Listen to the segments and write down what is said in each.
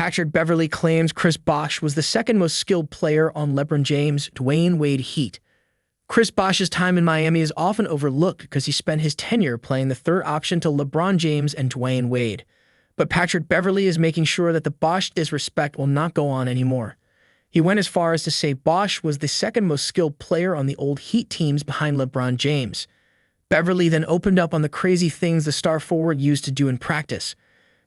Patrick Beverley claims Chris Bosh was the second most skilled player on LeBron James' Dwyane Wade Heat. Chris Bosh's time in Miami is often overlooked because he spent his tenure playing the third option to LeBron James and Dwyane Wade. But Patrick Beverley is making sure that the Bosh disrespect will not go on anymore. He went as far as to say Bosh was the second most skilled player on the old Heat teams behind LeBron James. Beverley then opened up on the crazy things the star forward used to do in practice.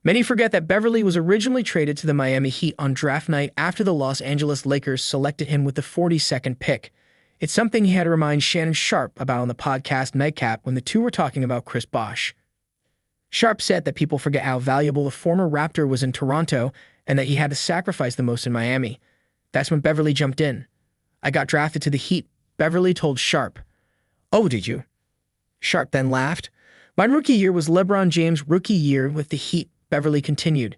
Many forget that Beverley was originally traded to the Miami Heat on draft night after the Los Angeles Lakers selected him with the 42nd pick. It's something he had to remind Shannon Sharpe about on the podcast Nightcap when the two were talking about Chris Bosh. Sharpe said that people forget how valuable the former Raptor was in Toronto and that he had to sacrifice the most in Miami. That's when Beverley jumped in. "I got drafted to the Heat," Beverley told Sharpe. "Oh, did you?" Sharpe then laughed. "My rookie year was LeBron James' rookie year with the Heat," Beverley continued.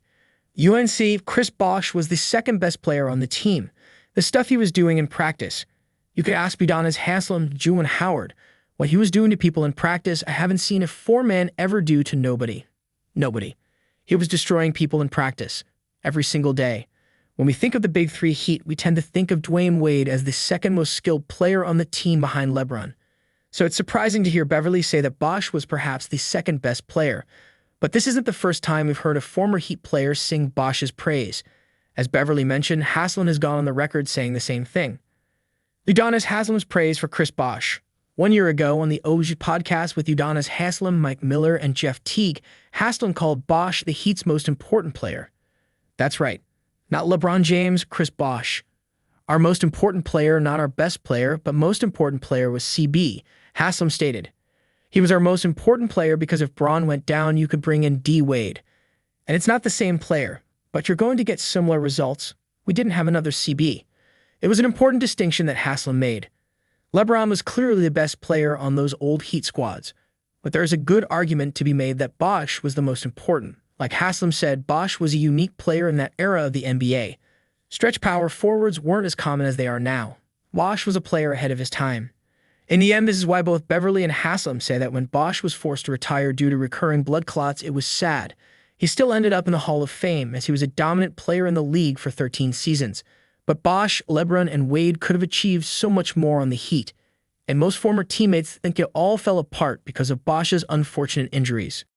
UNC, Chris Bosh was the second best player on the team. The stuff he was doing in practice. You could ask Udonis Haslem, Juwan Howard. What he was doing to people in practice, I haven't seen a four-man ever do to nobody. Nobody. He was destroying people in practice. Every single day. When we think of the Big Three Heat, we tend to think of Dwyane Wade as the second most skilled player on the team behind LeBron. So it's surprising to hear Beverley say that Bosh was perhaps the second best player. But this isn't the first time we've heard a former Heat player sing Bosh's praise. As Beverley mentioned, Haslem has gone on the record saying the same thing. Udonis Haslem's praise for Chris Bosh. 1 year ago on the OG podcast with Udonis Haslem, Mike Miller, and Jeff Teague, Haslem called Bosh the Heat's most important player. That's right. Not LeBron James, Chris Bosh. Our most important player, not our best player, but most important player was CB, Haslem stated. He was our most important player because if Braun went down, you could bring in D. Wade. And it's not the same player, but you're going to get similar results. We didn't have another CB. It was an important distinction that Haslem made. LeBron was clearly the best player on those old Heat squads, but there is a good argument to be made that Bosh was the most important. Like Haslem said, Bosh was a unique player in that era of the NBA. Stretch power forwards weren't as common as they are now. Bosh was a player ahead of his time. In the end, this is why both Beverley and Haslem say that when Bosh was forced to retire due to recurring blood clots, it was sad. He still ended up in the Hall of Fame as he was a dominant player in the league for 13 seasons. But Bosh, LeBron, and Wade could have achieved so much more on the Heat. And most former teammates think it all fell apart because of Bosh's unfortunate injuries.